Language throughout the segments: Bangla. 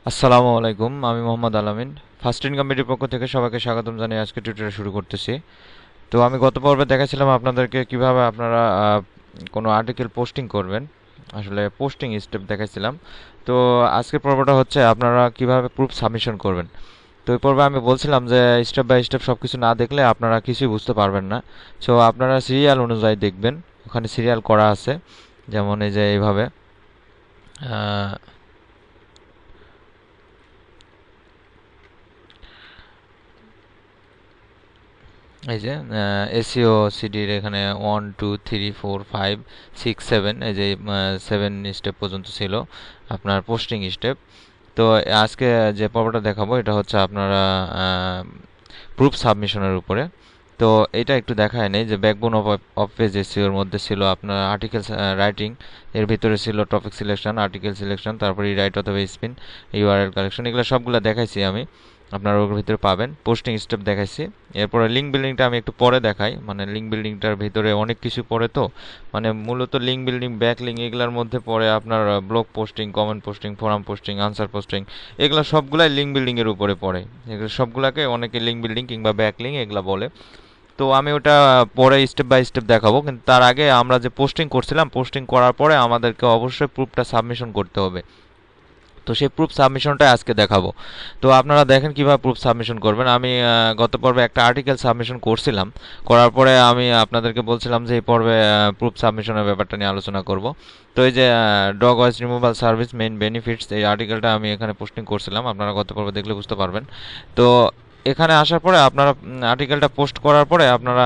আসসালামু আলাইকুম, আমি মোহাম্মদ আলামিন। ফার্স্ট ইনকাম বিডির পক্ষ থেকে সবাইকে স্বাগতম জানিয়ে আজকে টিউটোরিয়াল শুরু করতেছি। তো আমি গত পর্বে দেখাছিলাম আপনাদেরকে কিভাবে আপনারা কোনো আর্টিকেল পোস্টিং করবেন, আসলে পোস্টিং স্টেপ দেখাইছিলাম। তো আজকের পর্বটা হচ্ছে আপনারা কিভাবে প্রুফ সাবমিশন করবেন। তো এই পর্বে আমি বলছিলাম যে স্টেপ বাই স্টেপ সব কিছু না দেখলে আপনারা কিছুই বুঝতে পারবেন না। সো আপনারা সিরিয়াল অনুযায়ী দেখবেন, ওখানে সিরিয়াল করা আছে। যেমন এই যে এইভাবে এই যে এসইও সিডির এখানে 1 2 3 4 5 6 7, এই যে 7 স্টেপ পর্যন্ত ছিল আপনার পোস্টিং স্টেপ। তো আজকে যে পর্বটা দেখাবো এটা হচ্ছে আপনারা প্রুফ সাবমিশনের উপরে। তো এটা একটু দেখায় নেই যে ব্যাকবোন অফ পেজ এসইওর মধ্যে ছিল আপনার আর্টিকেল রাইটিং, এর ভিতরে ছিল টপিক সিলেকশন, আর্টিকেল সিলেকশন, তারপরে রাইট অথবা স্পিন, ইউআরএল কালেকশন, এগুলো সবগুলো দেখাইছি আমি। আপনারা ওর ভিতরে পাবেন পোস্টিং স্টেপ দেখাইছি। এরপরে লিঙ্ক বিল্ডিংটা আমি একটু পরে দেখাই, মানে লিঙ্ক বিল্ডিংটার ভিতরে অনেক কিছু পড়ে। তো মানে মূলত লিঙ্ক বিল্ডিং, ব্যাক লিঙ্ক এগুলোর মধ্যে পড়ে আপনার blog posting, comment posting, forum posting, answer posting, এগুলো সবগুলাই লিঙ্ক বিল্ডিং এর উপরে পড়ে। এগুলো সবগুলাকে অনেকে লিঙ্ক বিল্ডিং কিংবা ব্যাক লিঙ্ক এগুলা বলে। তো আমি ওটা পরে স্টেপ বাই স্টেপ দেখাবো, কিন্তু তার আগে আমরা যে পোস্টিং করছিলাম, পোস্টিং করার পরে আমাদেরকে অবশ্যই প্রুফটা সাবমিশন করতে হবে। তো সেই প্রুফ সাবমিশনটা আজকে দেখাবো। তো আপনারা দেখেন কিভাবে প্রুফ সাবমিশন করবেন। আমি গত পর্বে একটা আর্টিকেল সাবমিশন করছিলাম, করার পরে আমি আপনাদেরকে বলছিলাম যে এই পর্বে প্রুফ সাবমিশনের ব্যাপারটা নিয়ে আলোচনা করব। তো এই যে dog wise removal service main benefits, এই আর্টিকেলটা আমি এখানে পোস্টিং করছিলাম, আপনারা গত পর্বে দেখলে বুঝতে পারবেন। তো এখানে আসার পরে আপনারা আর্টিকেলটা পোস্ট করার পরে আপনারা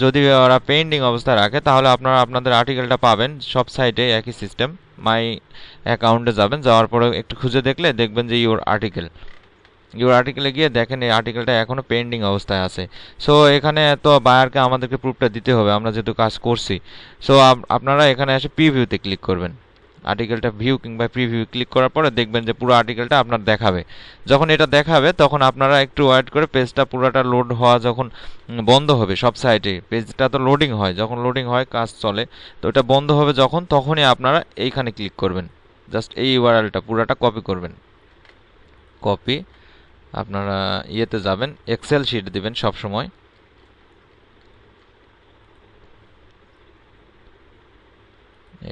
যদি ওরা পেন্ডিং অবস্থায় রাখে তাহলে আপনারা আপনাদের আর্টিকেলটা পাবেন সব সাইটে একই সিস্টেম। মাই অ্যাকাউন্টে যাবেন, যাওয়ার পরে একটু খুঁজে দেখলে দেখবেন যে ইউর আর্টিকেলে গিয়ে দেখেন এই আর্টিকেলটা এখনও পেন্ডিং অবস্থায় আছে। সো এখানে তো বায়ারকে আমাদেরকে প্রুফটা দিতে হবে, আমরা যেহেতু কাজ করছি। সো আপনারা এখানে এসে প্রিভিউতে ক্লিক করবেন। আর্টিকেলটা ভিউ কিংবা প্রিভিউ ক্লিক করার পরে দেখবেন যে পুরো আর্টিকেলটা আপনার দেখাবে। যখন এটা দেখাবে তখন আপনারা একটু ওয়েট করে পেজটা পুরোটা লোড হওয়া যখন বন্ধ হবে, সব সাইটে পেজটা তো লোডিং হয়, যখন লোডিং হয় কাজ চলে, তো এটা বন্ধ হবে যখন, তখনই আপনারা এইখানে ক্লিক করবেন। জাস্ট এই ইউআরএলটা পুরোটা কপি করবেন। কপি, আপনারা ইয়েতে যাবেন, এক্সেল শিট দিবেন সব সময়।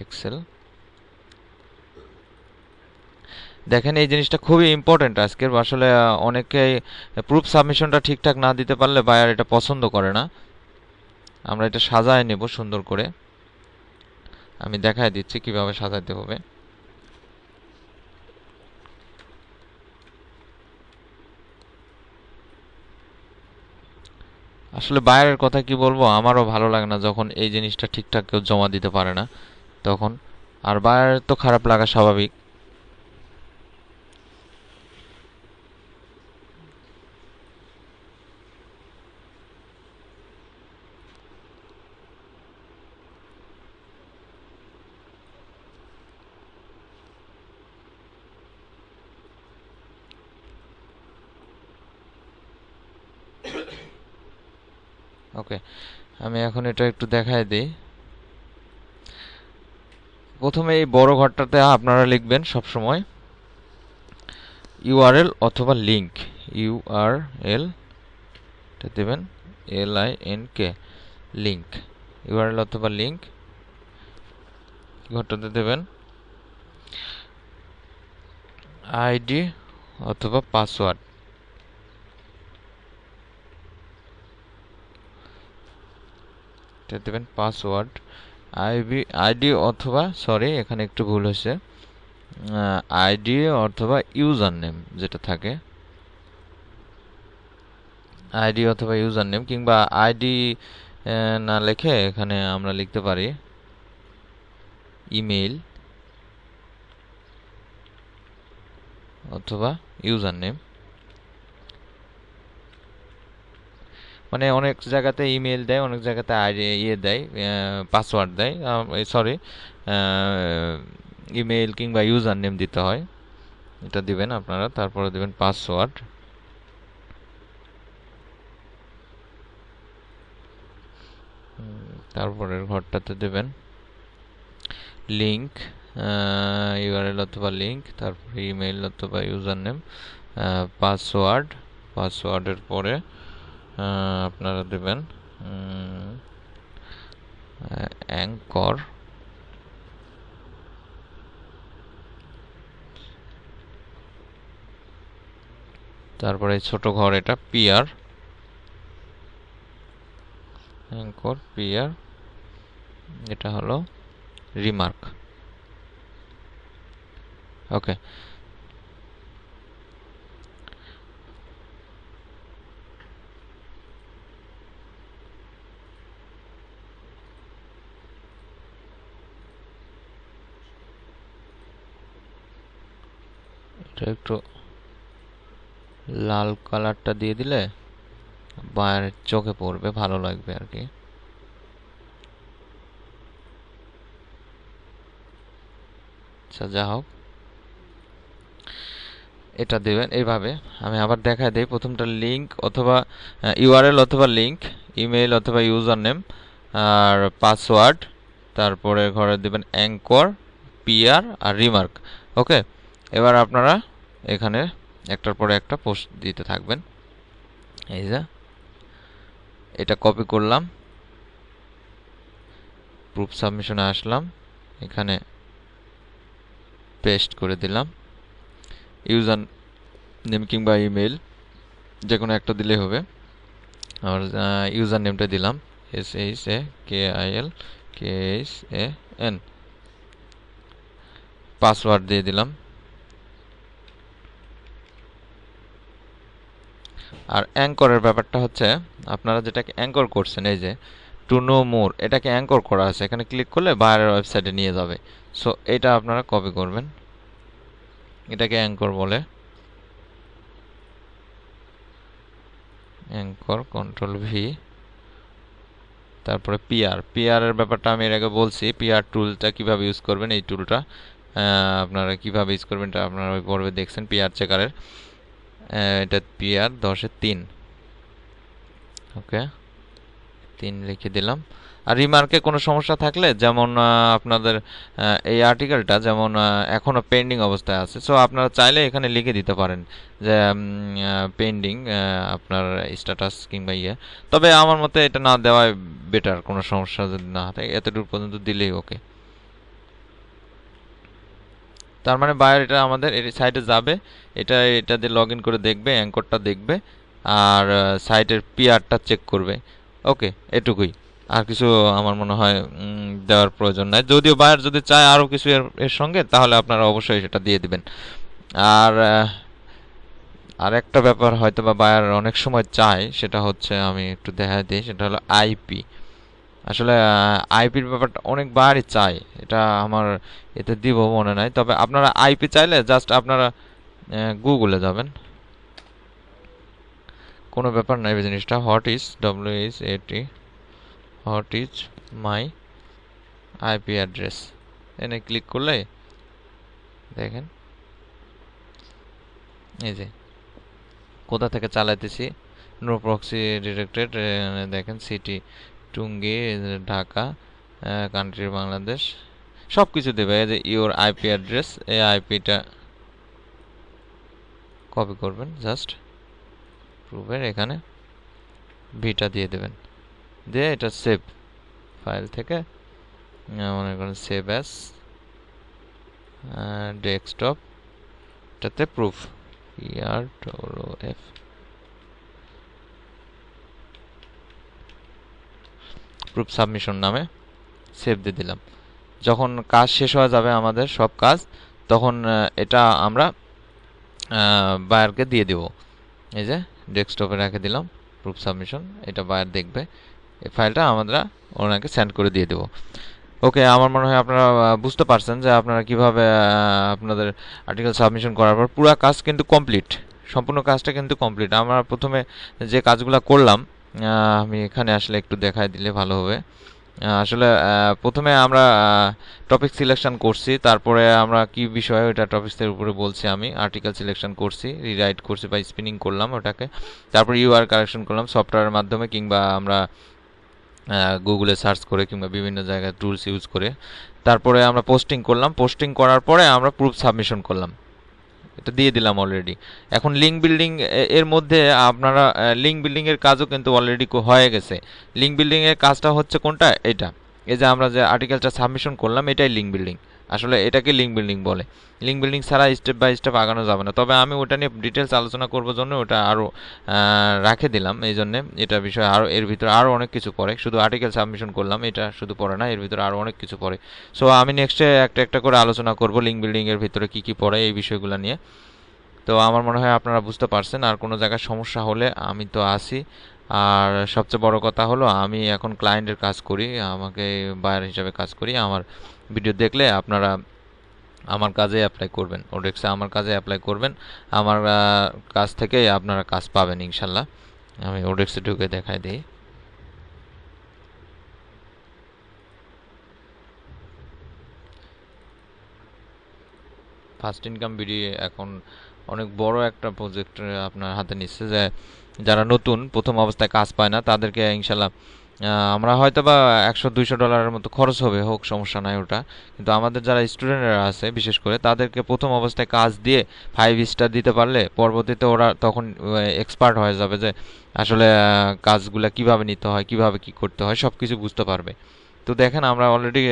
এক্সেল, দেখেন এই জিনিসটা খুবই ইম্পর্টেন্ট আজকের। আসলে অনেকেই প্রুফ সাবমিশনটা ঠিকঠাক না দিতে পারলে বায়ার এটা পছন্দ করে না। আমরা এটা সাজায় নেব সুন্দর করে, আমি দেখায় দিচ্ছি কিভাবে সাজাতে হবে। আসলে বায়ারের কথা কি বলবো, আমারও ভালো লাগে না যখন এই জিনিসটা ঠিকঠাক কেউ জমা দিতে পারে না তখন। আর বায়ারের তো খারাপ লাগা স্বাভাবিক। ওকে, আমি এখন এটা একটু দেখায় দিই। প্রথমে এই বড় ঘরটাতে আপনারা লিখবেন সব সময় ইউআরএল অথবা লিংক। ইউআরএল দেবেন, LINK, লিংক, ইউআরএল অথবা লিংক ঘরটাতে দেবেন। আইডি অথবা পাসওয়ার্ড দেবেন, পাসওয়ার্ড। আইডি অথবা, সরি এখানে একটু ভুল হয়েছে, আইডি অথবা ইউজার নেম যেটা থাকে, আইডি অথবা ইউজার নেম, কিংবা আইডি না লিখে এখানে আমরা লিখতে পারি ইমেইল অথবা ইউজার নেম। মানে অনেক জায়গাতে ইমেল দেয়, অনেক জায়গাতে আইডি দেয়, পাসওয়ার্ড দেয়, সরি, ইমেল কিংবা ইউজার নেম দিতে হয়। এটা দিবেন আপনারা, তারপরে দিবেন পাসওয়ার্ড। তারপরের ঘরটাতে দেবেন লিংক, ইউআরএল অথবা লিঙ্ক, তারপরে ইমেইল অথবা ইউজার নেম, পাসওয়ার্ডের পরে আপনারা দেবেন অ্যাঙ্কর, তারপরে ছোট ঘর এটা পিআর, অ্যাঙ্কর পিআর, এটা হলো রিমার্ক। ওকে, এটা একটু লাল কালারটা দিয়ে দিলে বায়ারের চোখে পড়বে, ভালো লাগবে আর কি। আচ্ছা, যা হোক, এটা দেবেন এইভাবে। আমি আবার দেখায় দিই। প্রথমটা লিঙ্ক অথবা ইউআরএল অথবা লিঙ্ক, ইমেইল অথবা ইউজার নেম, আর পাসওয়ার্ড, তারপরে ঘরে দেবেন অ্যাঙ্কর, পিআর আর রিমার্ক। ওকে, এবার আপনারা এখানে একটার পরে একটা পোস্ট দিতে থাকবেন। এই যে এটা কপি করলাম, প্রুফ সাবমিশনে আসলাম, এখানে পেস্ট করে দিলাম। ইউজার নেম কিংবা ইমেল যে কোনো একটা দিলেই হবে। আর ইউজার নেমটা দিলাম SHAKILKHAN, পাসওয়ার্ড দিয়ে দিলাম। আর অ্যাঙ্করের ব্যাপারটা হচ্ছে, আপনারা যেটাকে অ্যাঙ্কর করছেন, এই যে টু নো মোর, এটাকে অ্যাঙ্কর করা আছে, এখানে ক্লিক করলে বায়ারের ওয়েবসাইটে নিয়ে যাবে। সো এটা আপনারা কপি করবেন, এটাকে অ্যাঙ্কর বলে। অ্যাঙ্কর, কন্ট্রোল V, তারপরে পিআর এর ব্যাপারটা আমি এর আগে বলছি। পিআর টুলটা কিভাবে ইউজ করবেন, এই টুলটা আপনারা কিভাবে ইউজ করবেন এটা আপনারা ওই পর্বে দেখছেন পিআর চেকারের। এটা পিআর 10-3। ওকে, 3 লিখে দিলাম। আর রিমার্কে কোনো সমস্যা থাকলে, যেমন আপনাদের এই আর্টিকেলটা যেমন এখনো পেন্ডিং অবস্থায় আছে, সো আপনারা চাইলে এখানে লিখে দিতে পারেন যে পেন্ডিং আপনার স্ট্যাটাস কিংবা ইয়ে। তবে আমার মতে এটা না দেওয়াই বেটার, কোনো সমস্যা যদি না থাকে, এতটুকু পর্যন্ত দিলেই ওকে। তার মানে বায়ার এটা আমাদের এই সাইটে যাবে, এটা দিয়ে লগ ইন করে দেখবে, অ্যাঙ্করটা দেখবে, আর সাইটের পিআরটা চেক করবে। ওকে, এটুকুই, আর কিছু আমার মনে হয় দেওয়ার প্রয়োজন নাই। যদিও বায়ার যদি চায় আরও কিছু এর সঙ্গে, তাহলে আপনারা অবশ্যই সেটা দিয়ে দিবেন। আর আর একটা ব্যাপার হয়তো বা বায়ার অনেক সময় চায়, সেটা হচ্ছে, আমি একটু দেখা দিই, সেটা হলো আইপি। আসলে আইপির ব্যাপারটা অনেক বায়ারই চায়, এটা আমার এতে দিব মনে নাই। তবে আপনারা আইপি চাইলে জাস্ট আপনারা গুগলে যাবেন, কোনো ব্যাপার নাই এই জিনিসটা। What is what is my IP address, এনে ক্লিক করলে দেখেন এই যে কোথা থেকে চালাইতেছি, নো প্রক্সি ডিরেক্টেড, দেখেন সিটি টুঙ্গি, ঢাকা, কান্ট্রি বাংলাদেশ, সব কিছু দেবে। এই যে ইওর আইপি অ্যাড্রেস, এই আইপিটা কপি করবেন, জাস্ট প্রুফের এখানে ভিটা দিয়ে দেবেন, দিয়ে এটা সেভ ফাইল থেকে মনে করেন সেভ অ্যাস ডেস্কটপ, এটাতে প্রুফ PROF প্রুফ সাবমিশন নামে সেভ দিয়ে দিলাম। যখন কাজ শেষ হয়ে যাবে আমাদের সব কাজ, তখন এটা আমরা বায়ারকে দিয়ে দেব। এই যে ডেস্কটপে রেখে দিলাম প্রুফ সাবমিশন, এটা বায়ার দেখবে, এই ফাইলটা আমরা ওনাকে সেন্ড করে দিয়ে দেব। ওকে, আমার মনে হয় আপনারা বুঝতে পারছেন যে আপনারা কিভাবে আপনাদের আর্টিকেল সাবমিশন করার পর পুরো কাজ কিন্তু কমপ্লিট, সম্পূর্ণ কাজটা কিন্তু কমপ্লিট। আমরা প্রথমে যে কাজগুলো করলাম, আমি এখানে আসলে একটু দেখাই দিলে ভালো হবে। আসলে প্রথমে আমরা টপিক সিলেকশন করছি, তারপরে আমরা কি বিষয় ওইটা টপিক্সের উপরে বলছি, আমি আর্টিকেল সিলেকশন করছি, রিরাইট করছি বা স্পিনিং করলাম ওটাকে, তারপর ইউআর কারেকশন করলাম সফটওয়্যারের মাধ্যমে, কিংবা আমরা গুগলে সার্চ করে কিংবা বিভিন্ন জায়গায় টুলস ইউজ করে। তারপরে আমরা পোস্টিং করলাম, পোস্টিং করার পরে আমরা প্রুফ সাবমিশন করলাম, এটা দিয়ে দিলাম অলরেডি। এখন লিঙ্ক বিল্ডিং এর মধ্যে আপনারা লিঙ্ক বিল্ডিং এর কাজও কিন্তু অলরেডি হয়ে গেছে। লিঙ্ক বিল্ডিং এর কাজটা হচ্ছে কোনটা, এটা এই যে আমরা যে আর্টিকেলটা সাবমিশন করলাম এটাই লিঙ্ক বিল্ডিং। আসলে এটাকে লিঙ্ক বিল্ডিং বলে। লিঙ্ক বিল্ডিং ছাড়া স্টেপ বাই স্টেপ আগানো যাবে না। তবে আমি ওটা নিয়ে ডিটেলস আলোচনা করবো জন্য ওটা আরও রাখে দিলাম। এই জন্যে এটা বিষয়ে আরও এর ভিতরে আরও অনেক কিছু পড়ে, শুধু আর্টিকেল সাবমিশন করলাম এটা শুধু পড়ে না, এর ভিতরে আরও অনেক কিছু পড়ে। সো আমি নেক্সটে একটা একটা করে আলোচনা করব লিঙ্ক বিল্ডিং এর ভিতরে কী কী পড়ে এই বিষয়গুলো নিয়ে। তো আমার মনে হয় আপনারা বুঝতে পারছেন। আর কোনো জায়গায় সমস্যা হলে আমি তো আছি। আর সবচেয়ে বড় কথা হলো আমি এখন ক্লায়েন্টের কাজ করি, আমাকে বায়ার হিসাবে কাজ করি। আমার ভিডিও দেখলে আপনারা আমার কাজে অ্যাপ্লাই করবেন, ওডেক্সে আমার কাজে অ্যাপ্লাই করবেন। আমার কাছ থেকে আপনারা কাজ পাবেন ইনশাল্লাহ। আমি ওডেক্সে ঢুকে দেখাই দিই। ফার্স্ট ইনকাম বিডি এখন অনেক বড় একটা প্রজেক্ট আপনার হাতে নিচ্ছে, যে যারা নতুন প্রথম অবস্থায় কাজ পায় না তাদেরকে ইনশাল্লাহ আমরা হয়তো বা $100-200 মতো খরচ হবে, হোক সমস্যা নাই ওটা। কিন্তু আমাদের যারা স্টুডেন্টরা আছে বিশেষ করে তাদেরকে প্রথম অবস্থায় কাজ দিয়ে 5 স্টার দিতে পারলে পরবর্তীতে ওরা তখন এক্সপার্ট হয়ে যাবে, যে আসলে কাজগুলো কিভাবে নিতে হয়, কিভাবে কি করতে হয় সব কিছু বুঝতে পারবে। তো দেখেন আমরা অলরেডি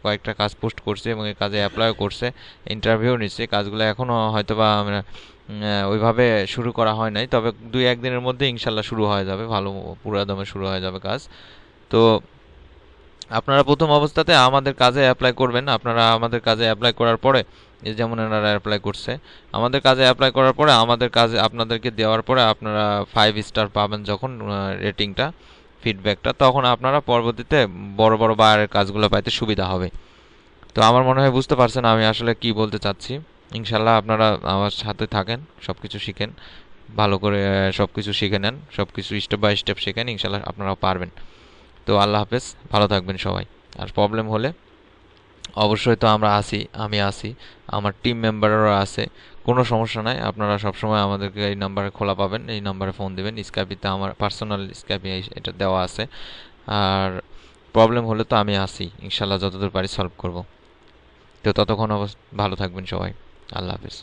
কয়েকটা কাজ পোস্ট করছি এবং এই কাজে অ্যাপ্লাইও করছে, ইন্টারভিউ নিচ্ছে। কাজগুলো এখনও হয়তো বা আমরা ওইভাবে শুরু করা হয় নাই, তবে 2-1 দিনের মধ্যে ইনশাল্লাহ শুরু হয়ে যাবে, ভালো পুরো দমে শুরু হয়ে যাবে কাজ। তো আপনারা প্রথম অবস্থাতে আমাদের কাজে অ্যাপ্লাই করবেন। আপনারা আমাদের কাজে অ্যাপ্লাই করার পরে এই যেমন এনারা অ্যাপ্লাই করছে, আমাদের কাজে অ্যাপ্লাই করার পরে আমাদের কাজে আপনাদেরকে দেওয়ার পরে আপনারা 5 স্টার পাবেন যখন রেটিংটা, ফিডব্যাকটা, তখন আপনারা পরবর্তীতে বড় বড় বায়ারের কাজগুলো পাইতে সুবিধা হবে। তো আমার মনে হয় বুঝতে পারছেন আমি আসলে কি বলতে চাচ্ছি। ইনশাল্লাহ আপনারা আমার সাথে থাকেন, সব কিছু শিখেন, ভালো করে সব কিছু শিখে নেন, সব কিছু স্টেপ বাই স্টেপ শিখেন, ইনশাল্লাহ আপনারাও পারবেন। তো আল্লাহ হাফেজ, ভালো থাকবেন সবাই। আর প্রবলেম হলে অবশ্যই তো আমরা আছি, আমি আছি, আমার টিম মেম্বাররা আছে, কোনো সমস্যা নাই। আপনারা সবসময় আমাদেরকে এই নাম্বারে খোলা পাবেন, এই নাম্বারে ফোন দেবেন। স্কাইপিতে আমার পার্সোনাল স্কাইপি এটা দেওয়া আছে। আর প্রবলেম হলে তো আমি আছি, ইনশাল্লাহ যতদূর পারি সলভ করব। তো ততক্ষণ ভালো থাকবেন সবাই। আল্লাহ হাফেজ।